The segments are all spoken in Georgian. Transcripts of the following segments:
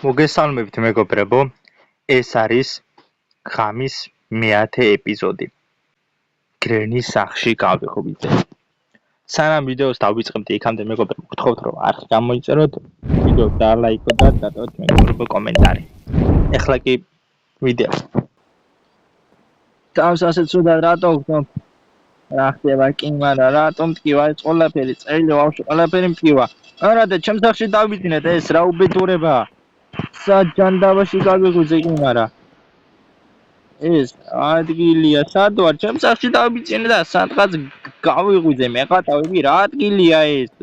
მოგესალმებით მეგობრებო, ეს არის ღამის მე-10 ეპიზოდი. გრენის სახლში გავიხობთ. სანამ ვიდეოს დავიწყებთ, იქამდე მეგობრებო, გთხოვთ რომ არხი გამოიწეროთ, ვიდეო დალაიქოთ და დატოვოთ მეგობრებო კომენტარი. ეხლა კი ვიდეო. თავს ასე ცუდად რატო ვქნობ? რა ხდება კი, მაგრამ რატომ მткиვა ეს ყველაფერი? წელი ვავში ყველაფერი მткиვა. არა და ჩემს სახლში დავიძინეთ ეს რა უბედურებაა. საჯანდაბაში გავიღვიძე კი, მაგრამ ეს ადგილია სად ვარ? ჩემს სახლში დავიძინე და სადღაც გავიღვიძე. მე ყატავები რა ადგილია ეს?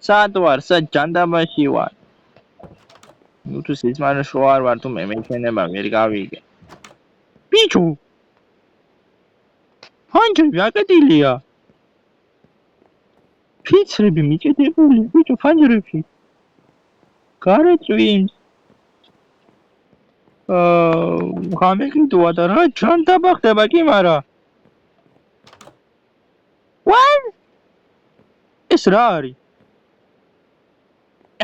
სად ვარ? საჯანდაბაში ვარ. ნუ თუ სიზმარში ვარ თუ მე მეჩვენება ვერ გავიგე. ბიჭო ფანჯრები აკეტილია. ფიცრები მიჭედებული, ბიჭო ფანჯრებში. გარეწვიმს. გამიყიდვა და რა ჯანდაბა ხდება კი, მაგრამ. ვარ? ეს რა არის?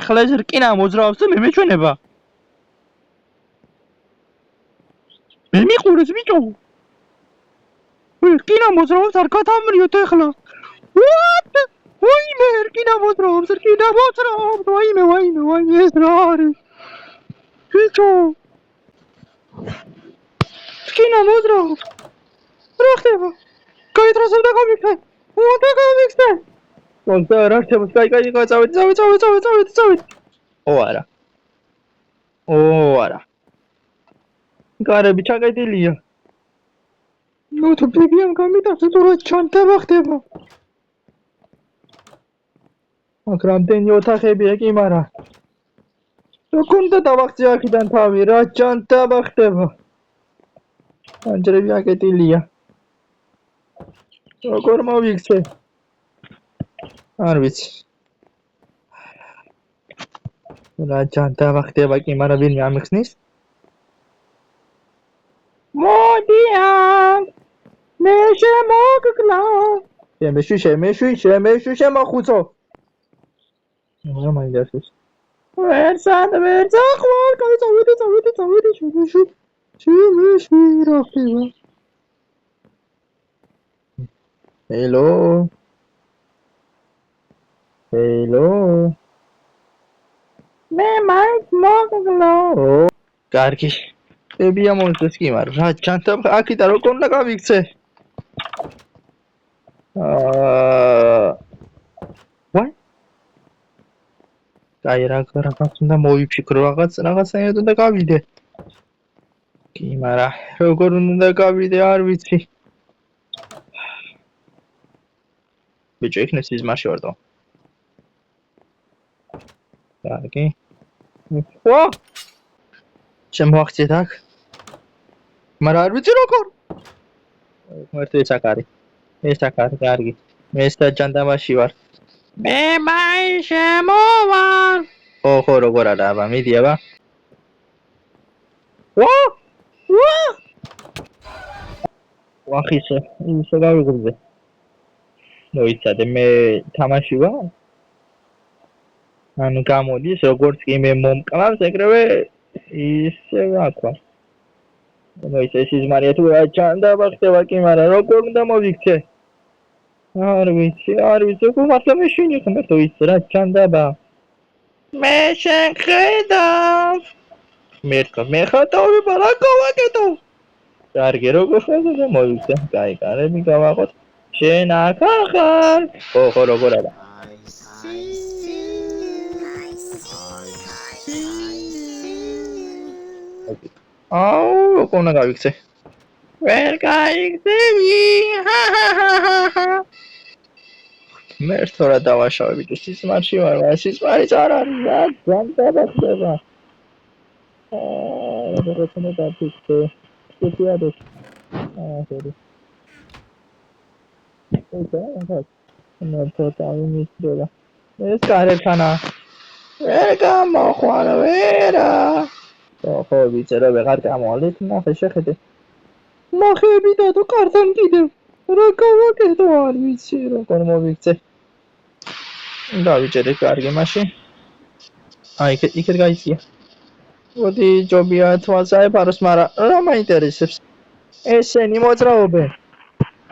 ეხლა ეს რკინა მოძრაობს და მე მეჩვენება. მე მიყურეს ბიჭო. რკინა მოძრაობს არ გადამრიოთ ეხლა. What? ვაიმე, რკინა მოძრაობს, ვაიმე, ეს რა არის? ბიჭო. რკინა მოძრაობს. რა ხდება? გაიტრასებ და გამიქე. უნდა გამიქცე. კონდა რა ხდება? კაი, წავედი. ო არა. გარები ჩაკეტილია. ნუ თუ ბებიამ გამიტანე თუ რა ჩანდება ხდება. აქ რამდენი ოთახებია კი, მაგრამ როგორ უნდა დავახცე აქედან თავი, რა ჩანდება ხდება. ფანჯრები აკეტილია. როგორ მოვიქცე? არ ვიცი. რა ჩანდება ხდება კი, მაგრამ ვინმე ამიხსნის? მოდიან მე შემოგკლა. შემოხუცო. რა მაინდასის? ვერ წახვარ, წავედი, შემეშვი რა ხდება? Hello. მე მაინც მოგკლა. კარგი. ბებია მომწეს კი, მაგრამ რა ჩანდება აქიდან როგორ უნდა გავიქცე? What? კაი, რაღაც უნდა მოვიფიქრო, რაღაცნაირად უნდა გავიდე. კი, მაგრამ როგორ უნდა გავიდე, არ ვიცი. ბიჭო, იქნებ სიზმარში ვარ და. კარგი. ვა! შემოახცეთ აქ. მაგრამ არ ვიცი როგორ. მარტო ეს აქ არის, კარგი. მე საჯანდაბაში ვარ. მე მაინც შემოვარ. ხო, როგორ არა, აბა, მიდი, აბა. ვა! ვახისე, ისე გავიღვიძე. მოიცადე, მე თამაში ვარ. ანუ გამოდის, როგორც კი მე მომკლავს, ეგრევე ისე აქ ვარ. ნუ ისე სიზმარია თუ რა ჩანდება ხდება კი, მაგრამ როგორ უნდა მოვიქცე? არ ვიცი, მართლა მეშინი ხმერთო ის რა ჩანდება. მე შეხედავ. მე ხატავება რა გავაკეთო? კარგი, როგორ ხდება მოვიქცე? კაი, კარები გავაყოთ. შენ აქ ახარ. ხო, როგორ არა. აუ, როგორ უნდა გავიქცე? ვერ გაიქცევი. მე თორა დავაშავები და სიზმარში ვარ, სიზმარიც არ არის, რა ჯანდაბა ხდება. როგორ უნდა დავიქცე? შეგვიადეთ. ხედი. ნუ თავიმისდროა. ეს კარეთანა. ვერ გამოხვალ ვერა. ხო, ვიცი რა ვეღარ გამოვალეთ, ნახე შეხედე. ნახები და თუ კართან კიდევ. რა გავაკეთო, არ ვიცი, როგორ მოვიქცე. დავიჭერე კარგი მაშინ. იქეთ გაიწია. მოდი ჯობია თვალს აეფაროს, მაგრამ რა მაინტერესებს? ესენი მოძრაობენ.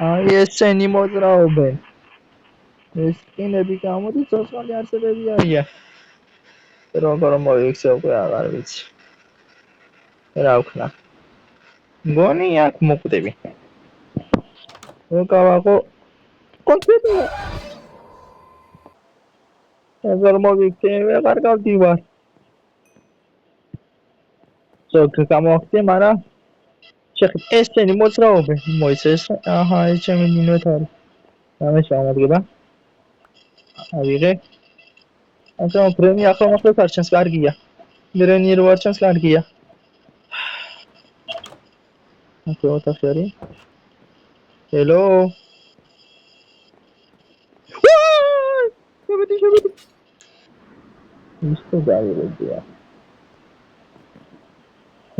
აი ესენი მოძრაობენ. ეს სკინები გამოდის ცოცხალი არსებები არიან. როგორ მოიქცე უკვე აღარ ვიცი. რა ვქნა? მგონი აქ მოკვდები. მოკავაღო კონკრეტულად. როგორ მოიქცე აღარ გავდივარ. ზოგ გამოხდე, მაგრამ შეხეთ ესენი მოძრაობენ. მოიცეს. აჰა, ეს ჩემი ნინოეთ არის. ამე შემოდგება. ავიღე. ახლა პრემი ახლა არ ჩანს კარგია. მერენი რო არ ჩანს კარგია. ახლა ოთახი არის. ჰელო. შევედი. ისე დავიღებია.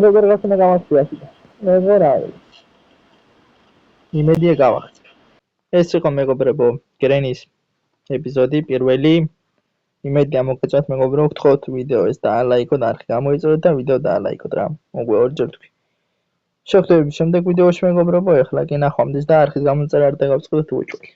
როგორ გასუნა გამახსია. როგორ არის? იმედია გავახსნა. ეს იყო მეგობრებო, გრენის ეპიზოდი პირველი. იმედია მოგეწონათ მეგობრებო, გთხოვთ ვიდეოს დაალაიქოთ, არხი გამოიწოდოთ და ვიდეო დაალაიქოთ რა. უკვე ორჯერ თქვი. შევხვდებით შემდეგ ვიდეოში მეგობრებო, ეხლა კი ნახვამდის და არხის გამოწერა არ დაგავწყდოთ უეჭველი.